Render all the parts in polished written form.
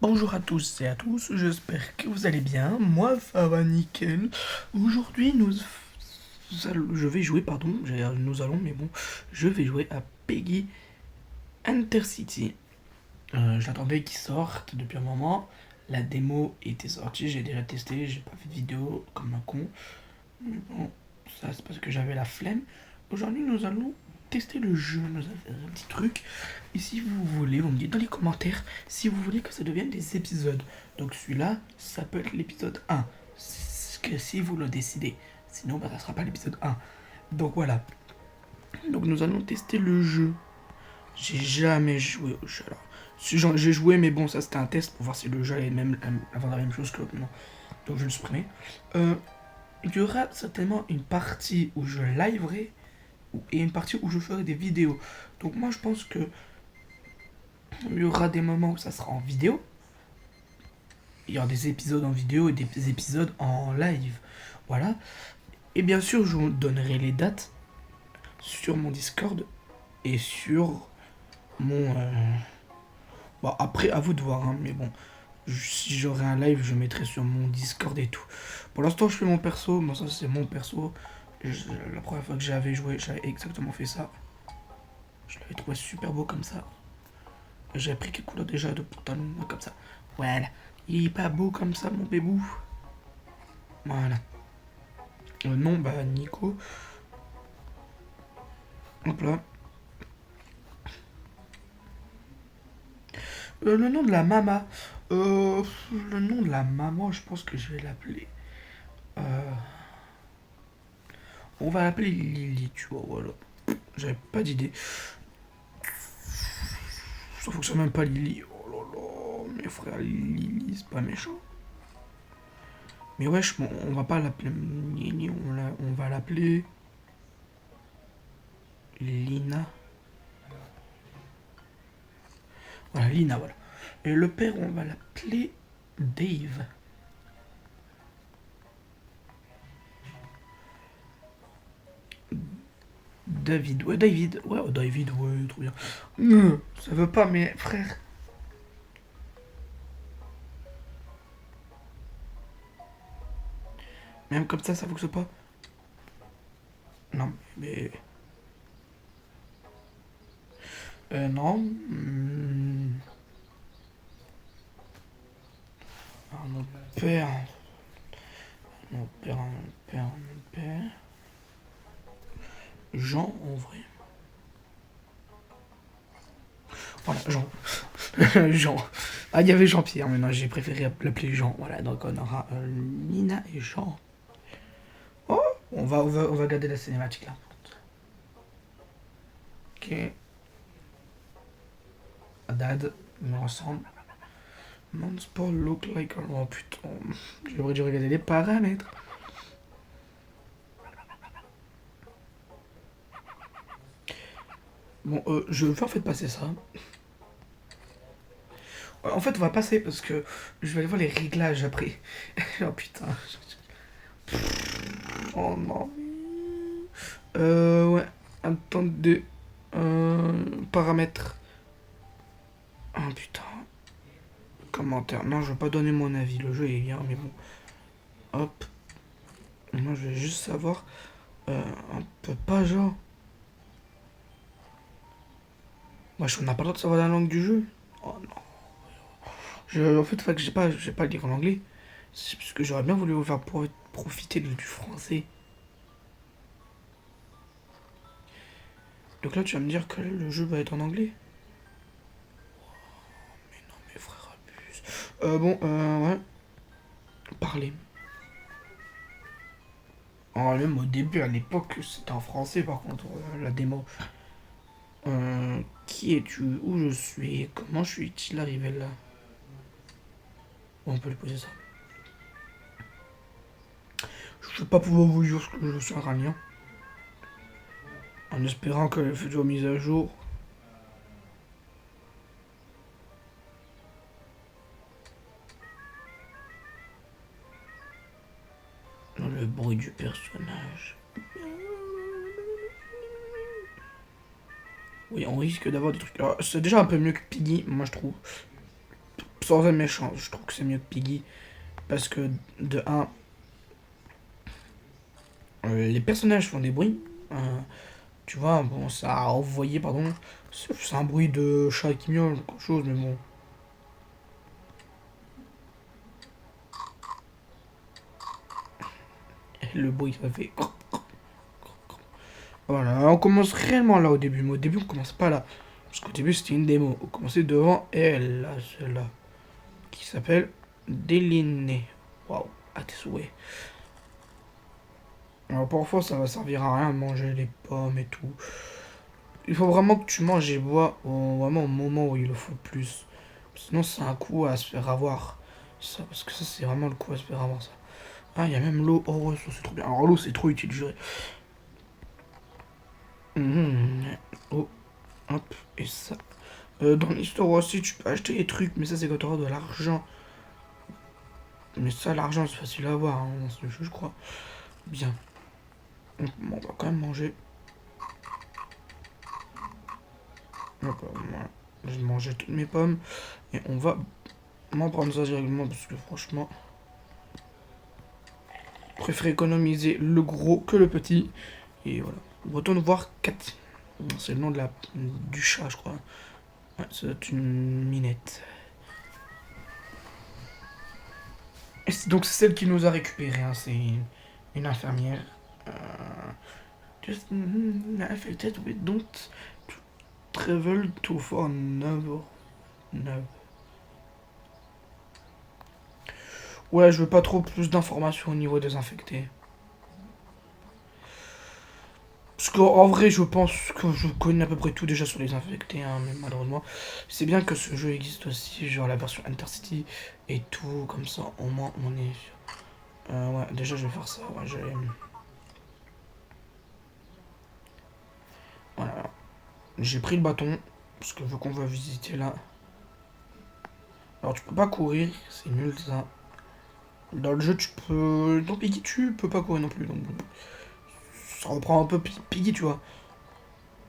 Bonjour à tous et à tous, j'espère que vous allez bien. Moi, ça va nickel. Aujourd'hui, je vais jouer, pardon, nous allons, mais bon, je vais jouer à Peggy Intercity. J'attendais qu'il sorte depuis un moment. La démo était sortie, j'ai déjà testé, j'ai pas fait de vidéo comme un con. Mais bon, ça c'est parce que j'avais la flemme. Aujourd'hui, nous allons tester le jeu. Nous allons faire un petit truc. Et si vous voulez, vous me dites dans les commentaires si vous voulez que ça devienne des épisodes. Donc celui-là, ça peut être l'épisode 1. Que si vous le décidez. Sinon, bah, ça sera pas l'épisode 1. Donc voilà. Donc nous allons tester le jeu. J'ai jamais joué au jeu. Alors, j'ai joué, mais bon, ça c'était un test pour voir si le jeu allait même avoir la même chose que l'autre. Non. Donc je vais le supprimer. Il y aura certainement une partie où je liverai et une partie où je ferai des vidéos. Donc moi je pense que il y aura des moments où ça sera en vidéo. Il y aura des épisodes en vidéo et des épisodes en live. Voilà. Et bien sûr, je vous donnerai les dates sur mon Discord et sur mon... Bon, après, à vous de voir, hein, mais bon. Si j'aurai un live, je mettrai sur mon Discord et tout. Pour l'instant, je fais mon perso. Bon, ça, c'est mon perso. La première fois que j'avais joué, j'avais exactement fait ça. Je l'avais trouvé super beau comme ça. J'avais pris quelques couleurs déjà de pantalon, comme ça. Voilà. Il est pas beau comme ça, mon bébou. Voilà. Non, bah, Nico. Hop là. Le nom de la mama. Le nom de la maman, je pense que je vais l'appeler. On va l'appeler Lily, tu vois, voilà. J'avais pas d'idée. Ça fonctionne même pas Lily. Oh là là, mes frères, Lily, c'est pas méchant. Mais wesh, bon, on va pas l'appeler Lily, on va l'appeler Lina. Voilà, Lina, voilà. Et le père, on va l'appeler Dave. David, ouais, David. Ouais, oh, David, ouais, trop bien. Ça veut pas, mais frère. Même comme ça fonctionne pas. Non, mais. Non. Mon père. Mon père, mon père, mon père. Jean, en vrai. Voilà, Jean. Jean. Ah, il y avait Jean-Pierre, mais non, j'ai préféré l'appeler Jean. Voilà, donc on aura Nina et Jean. Oh, on va garder la cinématique là. Ok. Dad me ressemble. Monsport look like... Oh putain. J'aurais dû regarder les paramètres. Bon, je vais en fait passer ça. En fait, on va passer parce que je vais aller voir les réglages après. Oh putain. Oh non. Ouais. Attendez. Paramètres. Oh putain. Commentaire. Non, je vais pas donner mon avis. Le jeu est bien, mais bon. Hop. Moi, je vais juste savoir. Un peu pas genre. Moi, on n'a pas le droit de savoir la langue du jeu. Oh non. En fait, que j'ai pas à lire en anglais. C'est parce que j'aurais bien voulu vous faire profiter du français. Donc là, tu vas me dire que le jeu va être en anglais. Mais non, mes frères abusent. Ouais. Parler. Oh, même au début, à l'époque, c'était en français par contre, la démo. Qui es-tu? Où je suis? Comment je suis-il arrivé là? On peut lui poser ça. Je vais pas pouvoir vous dire ce que je suis un iranien. En espérant que les futures mises à jour. Le bruit du personnage. Oui, on risque d'avoir des trucs. C'est déjà un peu mieux que Piggy, moi je trouve. sans être méchant, je trouve que c'est mieux que Piggy. Parce que, de un, les personnages font des bruits. Tu vois, bon, ça a envoyé, pardon. C'est un bruit de chat qui miaule, quelque chose, mais bon. Et le bruit, ça fait. Voilà, on commence réellement là au début. Mais au début, on commence pas là. Parce qu'au début, c'était une démo. On commençait devant elle, là, celle-là. Qui s'appelle Déliné. Waouh, à tes souhaits. Alors parfois, ça va servir à rien de manger les pommes et tout. Il faut vraiment que tu manges et bois vraiment au moment où il le faut le plus. Sinon, c'est un coup à se faire avoir. Ça, parce que ça, c'est vraiment le coup à se faire avoir, ça. Ah, il y a même l'eau. Oh, ouais, ça, c'est trop bien. Alors, l'eau, c'est trop utile, je dirais. Oh, hop, et ça. Dans l'histoire aussi, tu peux acheter des trucs, mais ça, c'est quand tu auras de l'argent. Mais ça, l'argent, c'est facile à avoir hein, dans ce jeu, je crois. Bien. Donc, bon, on va quand même manger. Hop, voilà. Je vais manger toutes mes pommes. Et on va m'en prendre ça directement parce que franchement, je préfère économiser le gros que le petit. Et voilà. On retourne voir Cathy. C'est le nom de du chat, je crois. Ouais, c'est une minette. Et donc c'est celle qui nous a récupérés. Hein. C'est une infirmière. Just affected with don't travel too far never. Never. Ouais, je veux pas trop plus d'informations au niveau des infectés. Parce qu'en vrai, je pense que je connais à peu près tout déjà sur les infectés, hein, mais malheureusement, c'est bien que ce jeu existe aussi, genre la version Intercity et tout, comme ça, au moins on est. Ouais, déjà je vais faire ça, ouais, voilà. J'ai pris le bâton, parce que vu qu'on va visiter là. Alors tu peux pas courir, c'est nul ça. Dans le jeu, tu peux. Dans Piggy, tu peux pas courir non plus, donc ça reprend un peu Piggy, tu vois.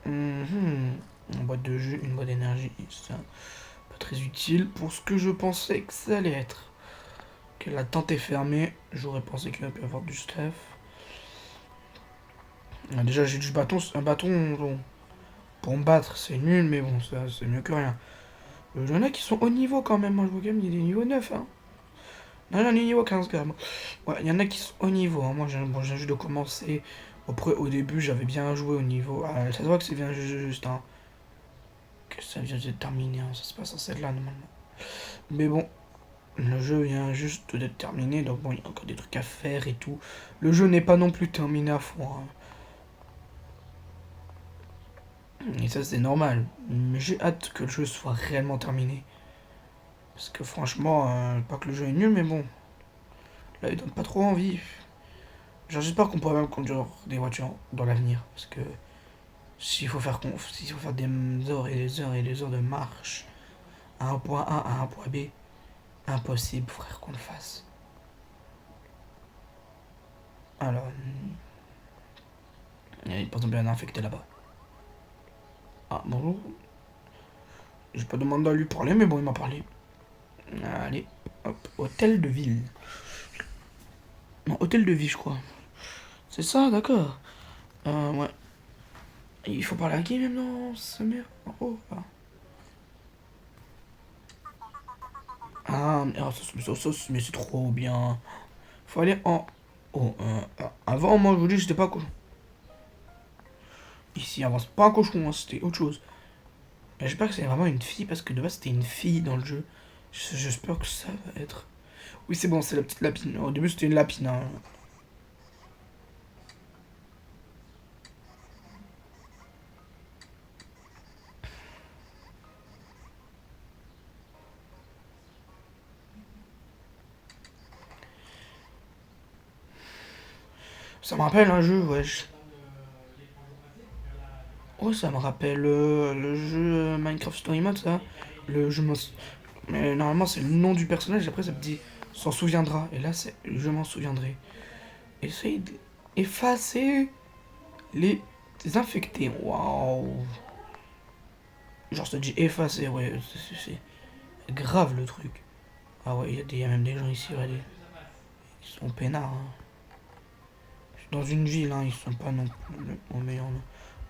Une boîte de jus, une boîte d'énergie, c'est pas très utile pour ce que je pensais que ça allait être. Que la tente est fermée, j'aurais pensé qu'il y aurait pu avoir du stuff. Déjà j'ai du bâton, un bâton bon, pour me battre, c'est nul, mais bon, ça c'est mieux que rien. Il y en a qui sont haut niveau quand même, moi je vois quand même, il y a des niveaux 9, hein. Non, j'en ai niveau 15 quand même. Ouais, il y en a qui sont haut niveau, hein. Moi j'ai juste de commencer. Après, au début, j'avais bien joué au niveau. Ah, ça se voit que c'est bien juste, hein. Que ça vient de terminer, hein. Ça se passe en celle là normalement. Mais bon, le jeu vient juste d'être terminé, donc bon, il y a encore des trucs à faire et tout. Le jeu n'est pas non plus terminé à fond, hein. Et ça, c'est normal. Mais j'ai hâte que le jeu soit réellement terminé. Parce que franchement, pas que le jeu est nul, mais bon. Là, il donne pas trop envie. Genre, j'espère qu'on pourra même conduire des voitures dans l'avenir. Parce que s'il faut faire des heures et des heures et des heures de marche à un point A à un point B, impossible, frère, qu'on le fasse. Alors, il y a par exemple un infecté là-bas. Ah, bonjour. J'ai pas demandé à lui parler, mais bon, il m'a parlé. Allez, hop, hôtel de ville. Non, hôtel de vie, je crois. C'est ça, d'accord. Ouais. Il faut parler à qui même dans sa mère. Oh, ah. Ah, mais, mais c'est trop bien. Faut aller en. Oh, avant, moi, je vous dis, j'étais pas cochon. Ici, avant, c'est pas un cochon, hein, c'était autre chose. Mais j'espère que c'est vraiment une fille, parce que de base, c'était une fille dans le jeu. J'espère que ça va être. Oui, c'est bon, c'est la petite lapine. Au début, c'était une lapine, hein. Ça me rappelle un jeu, wesh. Oh, ça me rappelle le jeu Minecraft Story Mode, ça. Le jeu. Mais normalement, c'est le nom du personnage, et après, ça me dit s'en souviendra. Et là, c'est je m'en souviendrai. Essaye d'effacer les infectés. Waouh. Genre, ça dit effacer, ouais. C'est grave le truc. Ah ouais, y a même des gens ici, regardez. Ils sont peinards, hein. Dans une ville, hein, ils sont pas non plus au meilleur.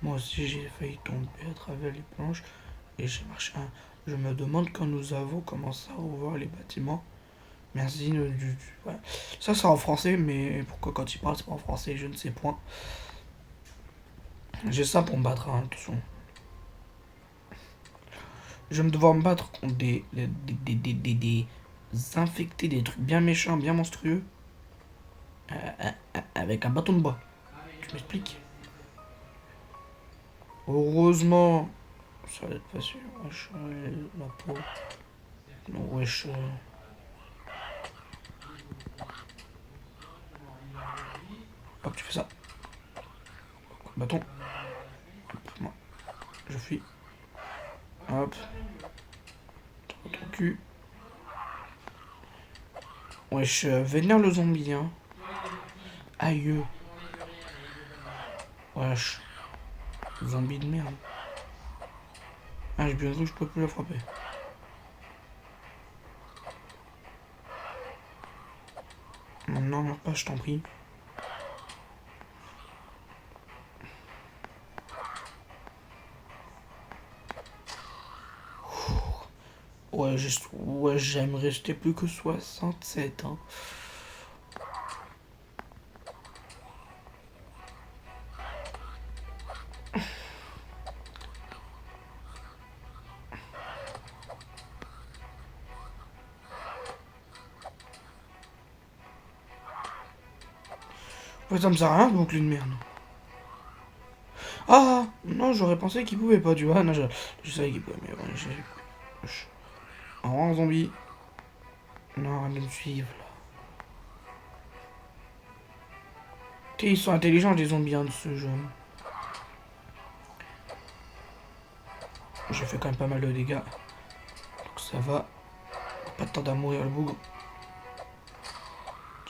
Moi aussi, j'ai failli tomber à travers les planches et j'ai marché un. Je me demande quand nous avons commencé à revoir les bâtiments. Merci ouais. Ça, c'est en français, mais pourquoi quand il parle, c'est pas en français, je ne sais point. J'ai ça pour me battre, hein, attention. Je vais devoir me battre contre des infectés, des trucs bien méchants, bien monstrueux. Avec un bâton de bois. Tu m'expliques? Heureusement, ça va être facile. Wesh, la peau. Non, wesh. Hop, tu fais ça. Bâton. Hop, moi. Je fuis. Hop. Ton cul. Wesh, vénère le zombie, hein. Aïe. Wesh. Zombie de merde. Ah, j'ai bien cru que je peux plus la frapper. Non, non, pas, je t'en prie. Ouais, ouais, j'aime rester plus que 67, hein. Ouais, ça me sert à rien, ce boucle de merde. Ah non, j'aurais pensé qu'il pouvait pas, tu vois. Non, je savais qu'il pouvait, mais bon, j'ai. Au revoir, zombie. Non, arrête de me suivre, là. Tu sais, ils sont intelligents, les zombies, hein, de ce jeu. J'ai fait quand même pas mal de dégâts. Donc ça va. Pas de temps à mourir, le bougre.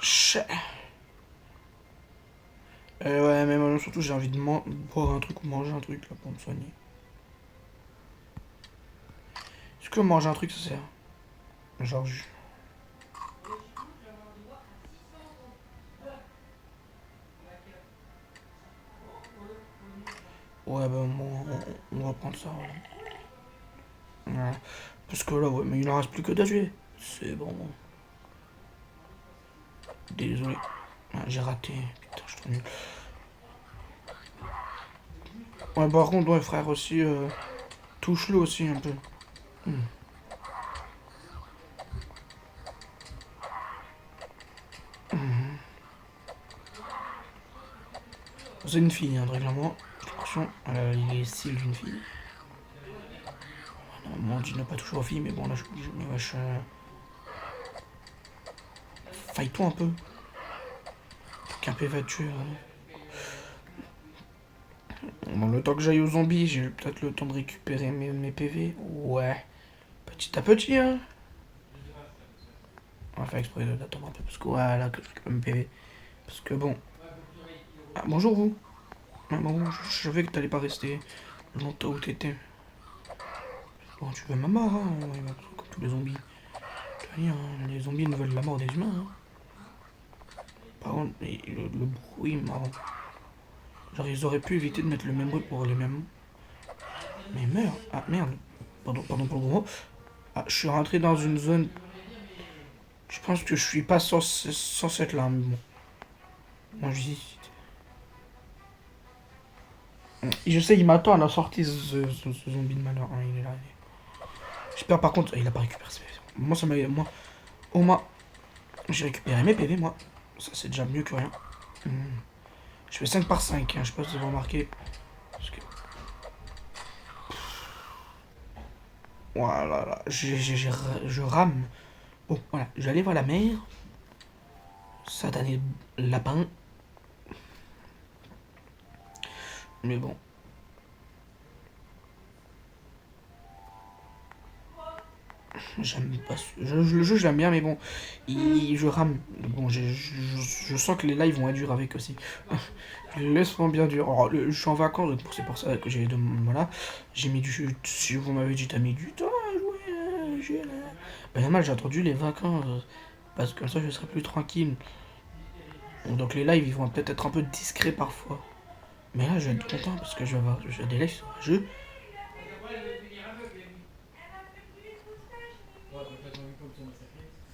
Chais. Ouais, mais moi, surtout, j'ai envie de boire un truc ou manger un truc, là, pour me soigner. Est-ce que manger un truc, ça sert? Genre, ouais, bah, on va prendre ça. Ouais. Parce que là, ouais, mais il en reste plus que 2 tuer. C'est bon. Désolé. Ah, j'ai raté. Putain, je suis trop nul. Ouais, par contre, ouais, frère, aussi, touche-le aussi un peu. Hmm. Hmm. C'est une fille, hein, règlement. Attention, il est style d'une fille. Normalement, on dit ne pas toucher aux filles, mais bon, là, mais wesh. Faille-toi un peu. Qu'un PV va te tuer. Bon, le temps que j'aille aux zombies, j'ai peut-être le temps de récupérer mes PV. Ouais. Petit à petit, hein. On va faire exprès d'attendre un peu, parce que voilà, que je récupère mes PV. Parce que bon. Ah, bonjour, vous. Ah, bon, je savais que t'allais pas rester longtemps où t'étais. Bon, tu veux ma mort, hein. Ouais, comme tous les zombies. Hein, les zombies ne veulent la mort des humains, hein. Par contre, le bruit marrant. Genre, ils auraient pu éviter de mettre le même bruit pour les mêmes. Mais merde. Ah, merde. Pardon pour le gros. Ah, je suis rentré dans une zone. Je pense que je suis pas censé être là, mais bon. Moi, je dis. Je sais, il m'attend à la sortie, ce zombie de malheur. Hein, il est là. J'espère par contre. Il a pas récupéré ses PV. Moi, ça m'a. Moi, au moins, j'ai récupéré mes PV, moi. Ça, c'est déjà mieux que rien. Je fais 5 par 5, hein, je sais pas si vous avez remarqué. Parce que... Voilà, là, je rame. Bon, voilà, je vais aller voir la mer. Satané lapin. Mais bon. J'aime pas. Le jeu, je l'aime bien, mais bon. Je rame. Bon, je sens que les lives vont être durs avec aussi. Laisse-moi bien dur. Alors, je suis en vacances, donc c'est pour ça que j'ai voilà. J'ai mis du. Si vous m'avez dit, t'as mis du temps à jouer. Ben, normal, j'ai attendu les vacances. Parce que comme ça, je serai plus tranquille. Donc les lives, ils vont peut-être être un peu discrets parfois. Mais là, je vais être content parce que je vais avoir des lives sur un jeu.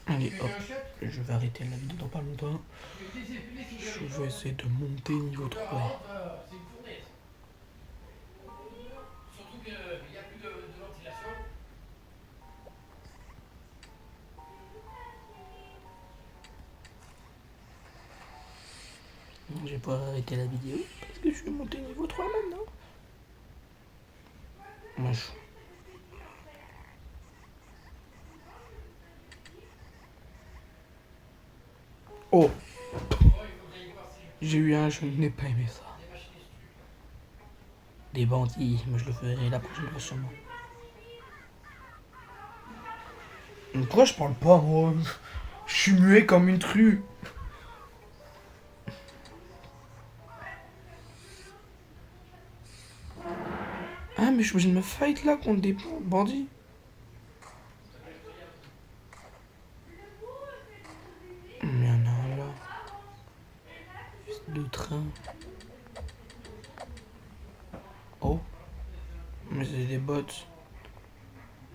Allez, hop. Je vais arrêter la vidéo dans pas longtemps. Je vais essayer de monter niveau 3. Non, je vais pas arrêter la vidéo parce que je suis monté niveau 3 maintenant. Moi, je... Oh! J'ai eu un, je n'ai pas aimé ça. Des bandits, mais je le ferai la prochaine fois sûrement. Pourquoi je parle pas, moi? Je suis muet comme une true. Ah, mais je suis obligé de me fight là contre des bandits. Il y en a un là. Fils de train. Oh. Mais c'est des bots.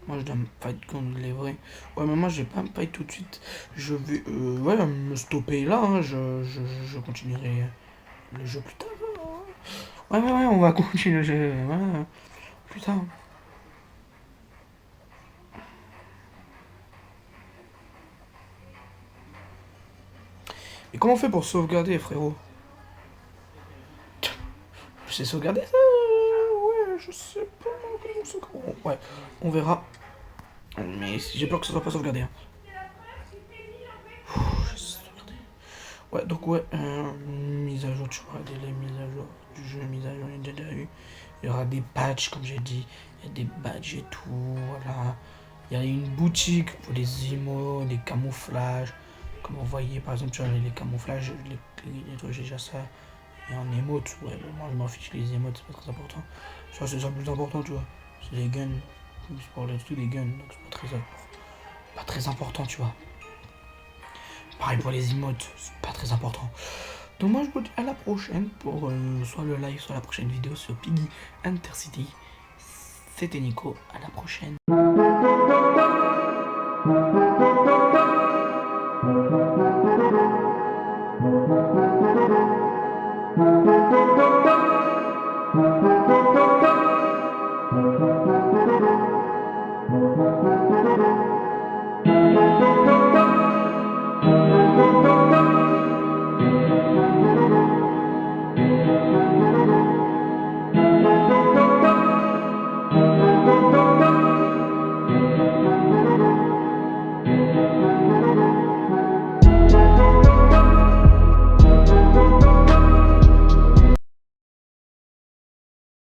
Moi je dois me fight contre les vrais. Ouais, mais moi je vais pas me fight tout de suite. Je vais ouais, me stopper là. Hein. Je continuerai le jeu plus tard. Ouais, ouais, ouais, on va continuer le jeu. Ouais, plus tard. Et comment on fait pour sauvegarder, frérot? Je sais sauvegarder ça? Ouais, je sais pas comment sauvegarder. Ouais, on verra. Mais j'ai peur que ça soit pas sauvegardé. Hein. Ouais, donc ouais, mise à jour, tu vois, les mises à jour du jeu, mise à jour, il y a déjà eu. Il y aura des patchs, comme j'ai dit, il y a des badges et tout, voilà. Il y a une boutique pour les imos, les camouflages. Comme vous voyez, par exemple, tu vois, les camouflages, j'ai déjà ça. Et en émote, ouais, bon, moi je m'en fiche, les émotes, c'est pas très important. Ça, c'est ça le plus important, tu vois. C'est les guns, c'est pour les guns, donc c'est pas très important, tu vois. Pareil pour les emotes, c'est pas très important. Donc moi je vous dis à la prochaine pour soit le live, soit la prochaine vidéo sur Piggy Intercity. C'était Nico, à la prochaine.